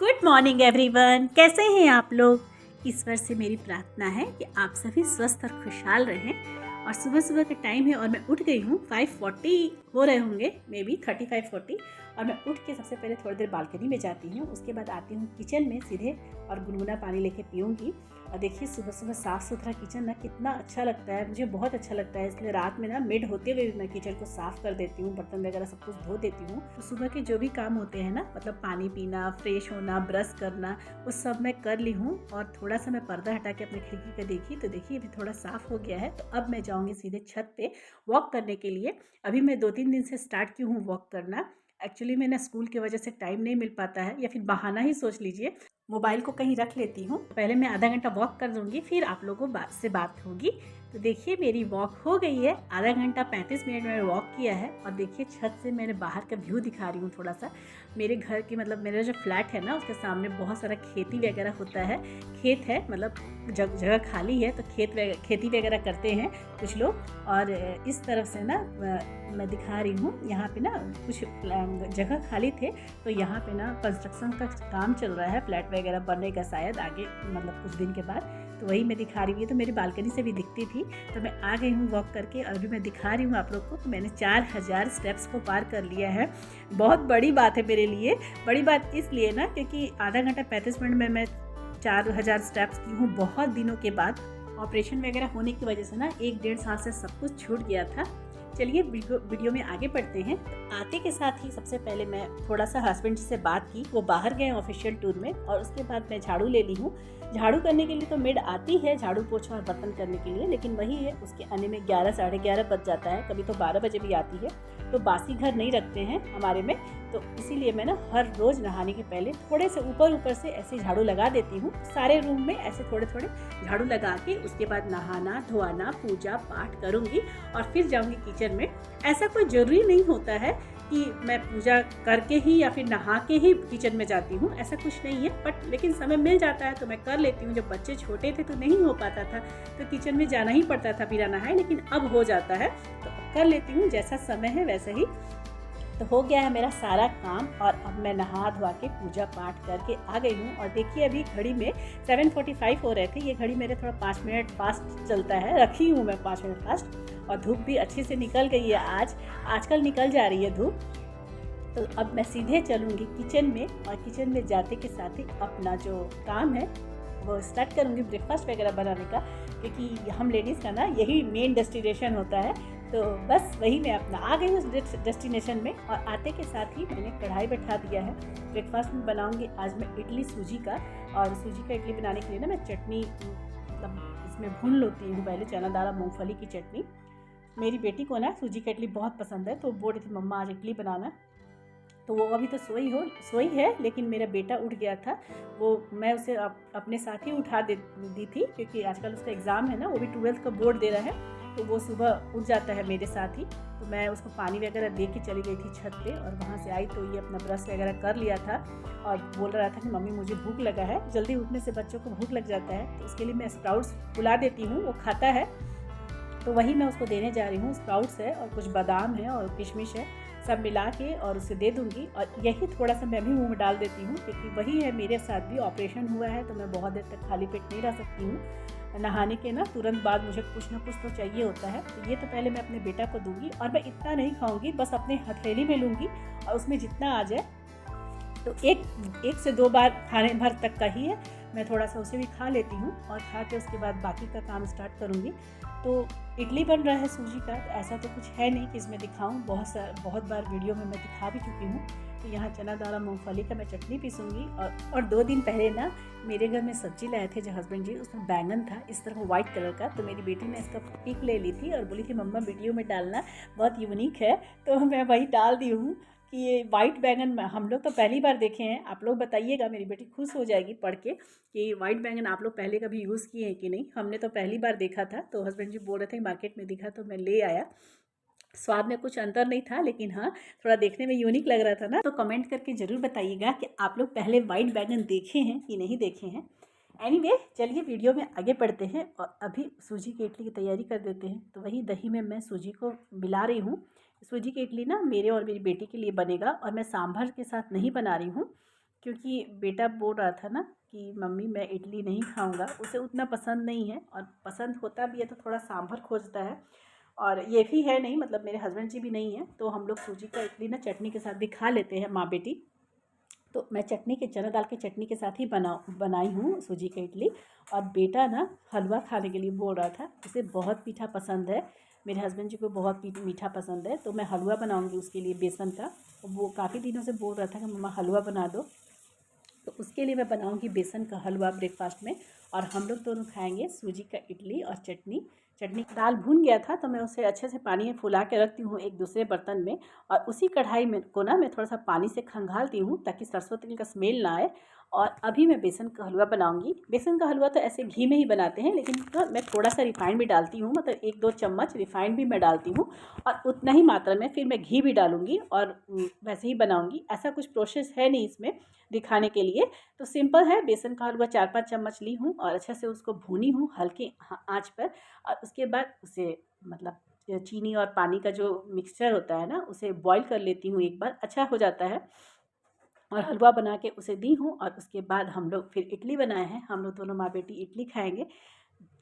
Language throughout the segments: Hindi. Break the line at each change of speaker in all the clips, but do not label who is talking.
गुड मॉर्निंग एवरीवन, कैसे हैं आप लोग। ईश्वर से मेरी प्रार्थना है कि आप सभी स्वस्थ और खुशहाल रहें। और सुबह सुबह के टाइम है और मैं उठ गई हूँ। 5:40 हो रहे होंगे, मे बी 35-40। और मैं उठ के सबसे पहले थोड़ी देर बालकनी में जाती हूँ, उसके बाद आती हूँ किचन में सीधे और गुनगुना पानी लेके पीऊँगी। और देखिए सुबह सुबह साफ़ सुथरा किचन ना कितना अच्छा लगता है, मुझे बहुत अच्छा लगता है। इसलिए रात में ना मिड होते हुए भी मैं किचन को साफ़ कर देती हूँ, बर्तन वगैरह सब कुछ धो देती हूँ। तो सुबह के जो भी काम होते हैं ना, मतलब पानी पीना, फ्रेश होना, ब्रश करना, वो सब मैं कर ली हूँ। और थोड़ा सा मैं पर्दा हटा के अपनी खिड़की का देखी तो देखिए अभी थोड़ा साफ़ हो गया है। तो अब मैं जाऊँगी सीधे छत पे वॉक करने के लिए। अभी मैं 2-3 दिन से स्टार्ट की हूँ वॉक करना। एक्चुअली मैं ना स्कूल की वजह से टाइम नहीं मिल पाता है, या फिर बहाना ही सोच लीजिए। मोबाइल को कहीं रख लेती हूँ। पहले मैं आधा घंटा वॉक कर दूँगी, फिर आप लोगों से बात होगी। तो देखिए मेरी वॉक हो गई है। आधा घंटा 35 मिनट मैंने वॉक किया है। और देखिए छत से मैंने बाहर का व्यू दिखा रही हूँ थोड़ा सा। मेरे घर की मेरा जो फ्लैट है ना, उसके सामने बहुत सारा खेती वगैरह होता है। खेत है, मतलब जगह खाली है तो खेती वगैरह करते हैं कुछ लोग। और इस तरफ से ना मैं दिखा रही हूँ, यहाँ पे ना कुछ जगह खाली थे, तो यहाँ पे ना कंस्ट्रक्शन का काम चल रहा है, फ्लैट वगैरह बनने का शायद आगे, मतलब कुछ दिन के बाद। तो वही मैं दिखा रही हूँ। तो मेरी बालकनी से भी दिखती थी, तो मैं आ गई हूँ वॉक करके। और अभी मैं दिखा रही हूँ आप लोग को कि मैंने 4000 स्टेप्स को पार कर लिया है। बहुत बड़ी बात है मेरे लिए। बड़ी बात इसलिए ना क्योंकि आधा घंटा 35 मिनट में मैं 4000 स्टेप्स की हूँ बहुत दिनों के बाद। ऑपरेशन वगैरह होने की वजह से ना 1-1.5 साल से सब कुछ छूट गया था। चलिए वीडियो में आगे बढ़ते हैं। तो आते के साथ ही सबसे पहले मैं थोड़ा सा हस्बैंड जी से बात की, वो बाहर गए ऑफिशियल टूर में। और उसके बाद मैं झाड़ू ले ली हूँ। झाड़ू करने के लिए तो मेड आती है, झाड़ू पोछा और बर्तन करने के लिए, लेकिन वही है उसके आने में 11 साढ़े 11 बज जाता है, कभी तो 12 बजे भी आती है। तो बासी घर नहीं रखते हैं हमारे में, तो इसीलिए मैं ना हर रोज़ नहाने के पहले थोड़े से ऊपर से ऐसे झाड़ू लगा देती हूँ सारे रूम में, ऐसे थोड़े थोड़े झाड़ू लगा के उसके बाद नहाना धोआना पूजा पाठ करूँगी और फिर जाऊँगी किचन में। ऐसा कोई ज़रूरी नहीं होता है कि मैं पूजा करके ही या फिर नहा के ही किचन में जाती हूँ, ऐसा कुछ नहीं है। बट लेकिन समय मिल जाता है तो मैं कर लेती हूँ। जब बच्चे छोटे थे तो नहीं हो पाता था, तो किचन में जाना ही पड़ता था बिना नहाए, लेकिन अब हो जाता है तो कर लेती हूँ, जैसा समय है वैसे ही। तो हो गया है मेरा सारा काम और अब मैं नहा धोआ के पूजा पाठ करके आ गई हूँ। और देखिए अभी घड़ी में 7:45 हो रहे थे। ये घड़ी मेरे थोड़ा 5 मिनट फास्ट चलता है, रखी हूँ मैं 5 मिनट फास्ट। और धूप भी अच्छे से निकल गई है, आजकल निकल जा रही है धूप। तो अब मैं सीधे चलूँगी किचन में और किचन में जाते के साथ ही अपना जो काम है वो स्टार्ट करूँगी, ब्रेकफास्ट वगैरह बनाने का, क्योंकि हम लेडीज़ का ना यही मेन डेस्टिनेशन होता है। तो बस वही मैं अपना आ गई उस डेस्टिनेशन में। और आते के साथ ही मैंने कढ़ाई बैठा दिया है। ब्रेकफास्ट में बनाऊँगी आज मैं इडली सूजी का। और सूजी का इडली बनाने के लिए ना मैं चटनी मतलब इसमें भून लेती हूँ पहले, चना दाल मूँगफली की चटनी। मेरी बेटी को ना सूजी का इडली बहुत पसंद है, तो बोल रही थी मम्मा आज इडली बनाना। तो वो अभी तो सोई है, लेकिन मेरा बेटा उठ गया था। वो मैं उसे अपने साथ ही उठा दी थी, क्योंकि आजकल उसका एग्ज़ाम है ना, वो भी 12th का बोर्ड दे रहा है। तो वो सुबह उठ जाता है मेरे साथ ही। तो मैं उसको पानी वगैरह दे के चली गई थी छत पे। और वहाँ से आई तो ये अपना ब्रश वगैरह कर लिया था और बोल रहा था कि मम्मी मुझे भूख लगा है। जल्दी उठने से बच्चों को भूख लग जाता है, तो उसके लिए मैं स्प्राउट्स फुला देती हूँ, वो खाता है। तो वही मैं उसको देने जा रही हूँ। स्प्राउट्स है और कुछ बादाम है और किशमिश है, सब मिला के और उसे दे दूँगी। और यही थोड़ा सा मैं भी मुँह में डाल देती हूँ, क्योंकि वही है मेरे साथ भी ऑपरेशन हुआ है, तो मैं बहुत देर तक खाली पेट नहीं रह सकती हूँ। नहाने के ना तुरंत बाद मुझे कुछ ना कुछ तो चाहिए होता है। तो ये तो पहले मैं अपने बेटा को दूँगी। और मैं इतना नहीं खाऊँगी, बस अपने हथेली में लूँगी और उसमें जितना आ जाए। तो एक से 2 बार खाने भर तक का ही है, मैं थोड़ा सा उसे भी खा लेती हूँ और खा के उसके बाद बाकी का काम स्टार्ट करूँगी। तो इडली बन रहा है सूजी का, तो ऐसा तो कुछ है नहीं कि इसमें दिखाऊँ, बहुत बार वीडियो में मैं दिखा भी चुकी हूँ। तो यहाँ चना दाल मूँगफली का मैं चटनी पीसूँगी। और 2 दिन पहले ना मेरे घर में सब्ज़ी लाए थे जो हस्बैंड जी, उसमें बैंगन था इस तरह वाइट कलर का। तो मेरी बेटी ने इसका पिक ले ली थी और बोली थी मम्मा वीडियो में डालना, बहुत यूनिक है। तो मैं वही डाल दी हूँ कि ये वाइट बैंगन हम लोग तो पहली बार देखे हैं। आप लोग बताइएगा, मेरी बेटी खुश हो जाएगी पढ़ के कि वाइट बैंगन आप लोग पहले कभी यूज़ किए हैं कि नहीं। हमने तो पहली बार देखा था। तो हस्बैंड जी बोल रहे थे मार्केट में दिखा तो मैं ले आया। स्वाद में कुछ अंतर नहीं था, लेकिन हाँ थोड़ा देखने में यूनिक लग रहा था ना। तो कमेंट करके ज़रूर बताइएगा कि आप लोग पहले वाइट बैंगन देखे हैं कि नहीं देखे हैं। एनीवे चलिए वीडियो में आगे बढ़ते हैं और अभी सूजी की इडली की तैयारी कर देते हैं। तो वही दही में मैं सूजी को मिला रही हूँ। सूजी की इडली ना मेरे और मेरी बेटी के लिए बनेगा और मैं सांभर के साथ नहीं बना रही हूँ, क्योंकि बेटा बोल रहा था ना कि मम्मी मैं इडली नहीं खाऊंगा, उसे उतना पसंद नहीं है, और पसंद होता भी है तो थोड़ा सांभर खोजता है। और ये भी है नहीं, मतलब मेरे हस्बैंड जी भी नहीं है, तो हम लोग सूजी का इडली ना चटनी के साथ भी खा लेते हैं माँ बेटी। तो मैं चटनी के चना दाल की चटनी के साथ ही बनाई हूँ सूजी की इडली। और बेटा ना हलवा खाने के लिए बोल रहा था, उसे बहुत मीठा पसंद है, मेरे हस्बैंड जी को बहुत मीठा पसंद है, तो मैं हलवा बनाऊँगी उसके लिए बेसन का। वो काफ़ी दिनों से बोल रहा था कि मम्मा हलवा बना दो, तो उसके लिए मैं बनाऊंगी बेसन का हलवा ब्रेकफास्ट में। और हम लोग दोनों खाएंगे सूजी का इडली और चटनी। चटनी दाल भून गया था तो मैं उसे अच्छे से पानी में फुला के रखती हूँ एक दूसरे बर्तन में, और उसी कढ़ाई में को ना मैं थोड़ा सा पानी से खंगालती हूँ ताकि सरसों तेल का स्मेल ना आए। और अभी मैं बेसन का हलवा बनाऊंगी। बेसन का हलवा तो ऐसे घी में ही बनाते हैं, लेकिन तो मैं थोड़ा सा रिफाइंड भी डालती हूँ, मतलब 1-2 चम्मच रिफाइंड भी मैं डालती हूँ, और उतना ही मात्रा में फिर मैं घी भी डालूंगी और वैसे ही बनाऊंगी। ऐसा कुछ प्रोसेस है नहीं इसमें दिखाने के लिए। तो सिंपल है, बेसन का हलवा 4-5 चम्मच ली हूँ और अच्छे से उसको भूनी हूँ हल्के आँच पर। और उसके बाद उसे मतलब चीनी और पानी का जो मिक्सचर होता है ना, उसे बॉईल कर लेती हूँ, एक बार अच्छा हो जाता है। और हलवा बना के उसे दी हूँ, और उसके बाद हम लोग फिर इडली बनाए हैं, हम लोग दोनों माँ बेटी इडली खाएंगे।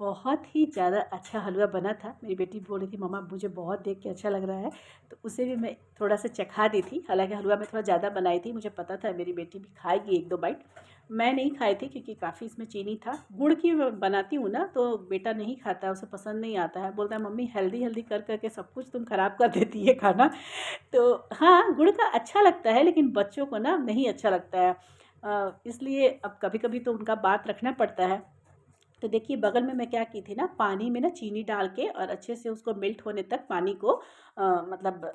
बहुत ही ज़्यादा अच्छा हलवा बना था। मेरी बेटी बोल रही थी मम्मा मुझे बहुत देख के अच्छा लग रहा है, तो उसे भी मैं थोड़ा सा चखा दी थी। हालांकि हलवा मैं थोड़ा ज़्यादा बनाई थी, मुझे पता था मेरी बेटी भी खाएगी 1-2 बाइट। मैं नहीं खाई थी क्योंकि काफ़ी इसमें चीनी था। गुड़ की बनाती हूँ ना तो बेटा नहीं खाता, उसे पसंद नहीं आता है, बोलता है मम्मी हेल्दी हेल्दी कर करके सब कुछ तुम ख़राब कर देती है खाना। तो हाँ, गुड़ का अच्छा लगता है, लेकिन बच्चों को ना नहीं अच्छा लगता है। इसलिए अब कभी कभी तो उनका बात रखना पड़ता है। तो देखिए बगल में मैं क्या की थी ना, पानी में ना चीनी डाल के और अच्छे से उसको मेल्ट होने तक पानी को मतलब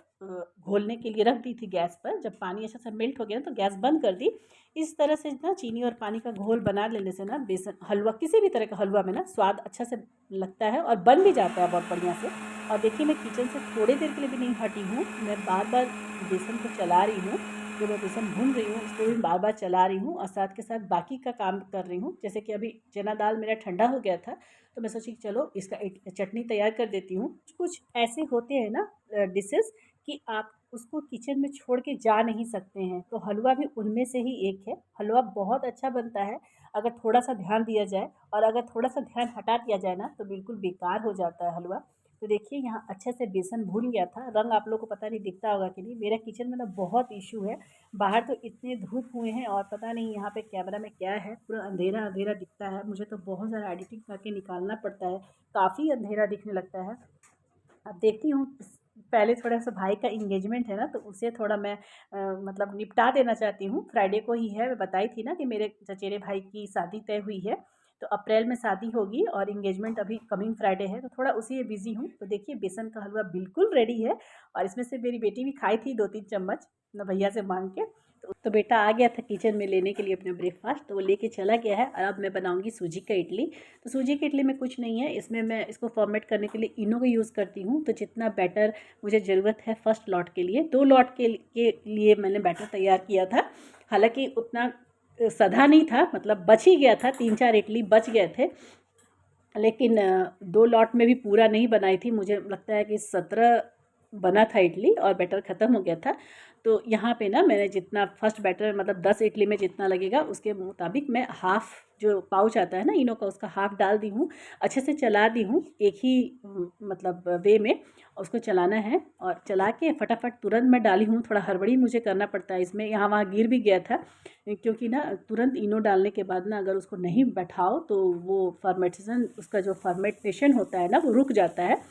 घोलने के लिए रख दी थी गैस पर। जब पानी अच्छे से मेल्ट हो गया तो गैस बंद कर दी। इस तरह से ना चीनी और पानी का घोल बना लेने से ना बेसन हलवा, किसी भी तरह का हलवा में ना स्वाद अच्छा से लगता है और बन भी जाता है बहुत बढ़िया से। और देखिए मैं किचन से थोड़ी देर के लिए भी नहीं हटी हूँ, मैं बार बार बेसन को चला रही हूँ। जो मैं बेसन भून रही हूँ उसको भी बार बार चला रही हूँ, और साथ के साथ बाकी का काम कर रही हूँ। जैसे कि अभी चना दाल मेरा ठंडा हो गया था, तो मैं सोची कि चलो इसका एक चटनी तैयार कर देती हूँ। कुछ ऐसे होते हैं ना डिशेस कि आप उसको किचन में छोड़ के जा नहीं सकते हैं, तो हलवा भी उनमें से ही एक है। हलवा बहुत अच्छा बनता है अगर थोड़ा सा ध्यान दिया जाए, और अगर थोड़ा सा ध्यान हटा दिया जाए ना तो बिल्कुल बेकार हो जाता है हलवा। तो देखिए यहाँ अच्छे से बेसन भून गया था। रंग आप लोग को पता नहीं दिखता होगा कि नहीं, मेरा किचन में ना बहुत इशू है। बाहर तो इतने धूप हुए हैं, और पता नहीं यहाँ पे कैमरा में क्या है, पूरा अंधेरा अंधेरा दिखता है। मुझे तो बहुत ज़्यादा एडिटिंग करके निकालना पड़ता है, काफ़ी अंधेरा दिखने लगता है। अब देखती हूँ, पहले थोड़ा सा भाई का इंगेजमेंट है ना, तो उसे थोड़ा मैं मतलब निपटा देना चाहती हूँ। फ्राइडे को ही है, मैं बताई थी ना कि मेरे चचेरे भाई की शादी तय हुई है, तो अप्रैल में शादी होगी और इंगेजमेंट अभी कमिंग फ्राइडे है, तो थोड़ा उसी में बिज़ी हूँ। तो देखिए बेसन का हलवा बिल्कुल रेडी है, और इसमें से मेरी बेटी भी खाई थी 2-3 चम्मच अपना भैया से मांग के। तो बेटा आ गया था किचन में लेने के लिए अपना ब्रेकफास्ट, तो वो लेके चला गया है, और अब मैं बनाऊंगी सूजी का इडली। तो सूजी की इडली में कुछ नहीं है, इसमें मैं इसको फॉर्मेट करने के लिए इनो का यूज़ करती हूँ। तो जितना बैटर मुझे ज़रूरत है फर्स्ट लॉट के लिए, 2 लॉट के लिए मैंने बैटर तैयार किया था। हालांकि उतना सधा नहीं था, मतलब बच ही गया था, 3-4 इडली बच गए थे, लेकिन 2 लॉट में भी पूरा नहीं बनाई थी। मुझे लगता है कि 17 बना था इडली, और बैटर ख़त्म हो गया था। तो यहाँ पे ना मैंने जितना फर्स्ट बैटर, मतलब 10 इडली में जितना लगेगा उसके मुताबिक मैं हाफ़, जो पाउच आता है ना इनो का, उसका हाफ़ डाल दी हूँ। अच्छे से चला दी हूँ एक ही मतलब वे में, उसको चलाना है, और चला के फटाफट तुरंत मैं डाली हूँ। थोड़ा हड़बड़ी मुझे करना पड़ता है इसमें, यहाँ वहाँ गिर भी गया था, क्योंकि ना तुरंत इनो डालने के बाद ना अगर उसको नहीं बैठाओ तो वो फर्मेंटेशन, उसका जो फर्मेंटेशन होता है ना वो रुक जाता है।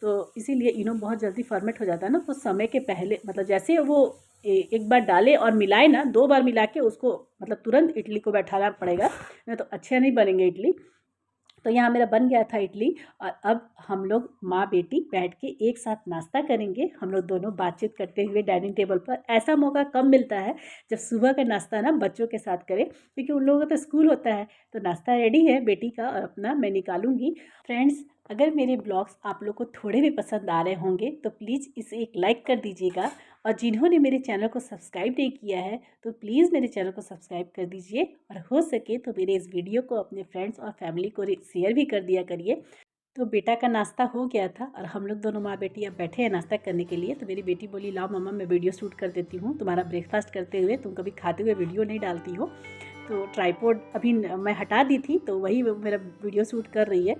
तो इसीलिए इनो बहुत जल्दी फर्मेंट हो जाता है ना, तो समय के पहले, मतलब जैसे वो एक बार डाले और मिलाए ना, 2 बार मिला के उसको मतलब तुरंत इडली को बैठाना पड़ेगा, नहीं तो अच्छे नहीं बनेंगे इडली। तो यहाँ मेरा बन गया था इडली, और अब हम लोग माँ बेटी बैठ के एक साथ नाश्ता करेंगे। हम लोग दोनों बातचीत करते हुए डाइनिंग टेबल पर। ऐसा मौका कम मिलता है जब सुबह का नाश्ता ना बच्चों के साथ करें, क्योंकि उन लोगों का तो स्कूल होता है। तो नाश्ता रेडी है बेटी का, और अपना मैं निकालूंगी। फ्रेंड्स, अगर मेरे ब्लॉग्स आप लोग को थोड़े भी पसंद आ रहे होंगे तो प्लीज़ इसे एक लाइक कर दीजिएगा, और जिन्होंने मेरे चैनल को सब्सक्राइब नहीं किया है तो प्लीज़ मेरे चैनल को सब्सक्राइब कर दीजिए, और हो सके तो मेरे इस वीडियो को अपने फ्रेंड्स और फैमिली को शेयर भी कर दिया करिए। तो बेटा का नाश्ता हो गया था और हम लोग दोनों माँ बेटी अब बैठे हैं नाश्ता करने के लिए। तो मेरी बेटी बोली लाओ मम्मा मैं वीडियो शूट कर देती हूँ तुम्हारा ब्रेकफास्ट करते हुए, तुम कभी खाते हुए वीडियो नहीं डालती हो। तो ट्राइपॉड अभी मैं हटा दी थी तो वही मेरा वीडियो शूट कर रही है।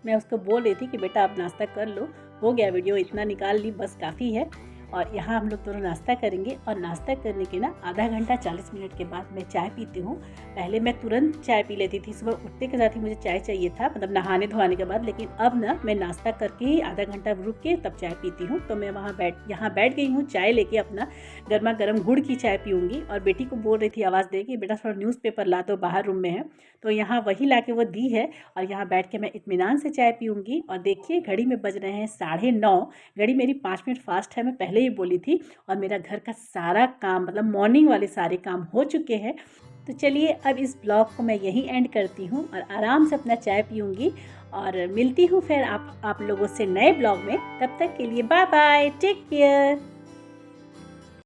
मैं उसको बोल रही थी कि बेटा आप नाश्ता कर लो, हो गया वीडियो इतना निकाल ली बस काफ़ी है। और यहाँ हम लोग दोनों नाश्ता करेंगे और नाश्ता करने के ना आधा घंटा 40 मिनट के बाद मैं चाय पीती हूँ। पहले मैं तुरंत चाय पी लेती थी, सुबह उठते के साथ ही मुझे चाय चाहिए था, मतलब नहाने धोने के बाद। लेकिन अब ना मैं नाश्ता करके ही आधा घंटा रुक के तब चाय पीती हूँ। तो मैं यहाँ बैठ गई हूँ चाय लेके, अपना गर्मा गर्म गुड़ की चाय पीऊँगी। और बेटी को बोल रही थी आवाज़ दे कि बेटा थोड़ा न्यूज़पेपर ला दो, बाहर रूम में है। तो यहाँ वही ला के वो दी है और यहाँ बैठ के मैं इत्मीनान से चाय पीऊँगी। और देखिए घड़ी में बज रहे हैं 9:30। घड़ी मेरी 5 मिनट फास्ट है, मैं पहले ही बोली थी। और मेरा घर का सारा काम, मतलब मॉर्निंग वाले सारे काम हो चुके हैं। तो चलिए अब इस ब्लॉग को मैं यहीं एंड करती हूँ और आराम से अपना चाय पीऊँगी। और मिलती हूँ फिर आप लोगों से नए ब्लॉग में। तब तक के लिए बाय बाय, टेक केयर।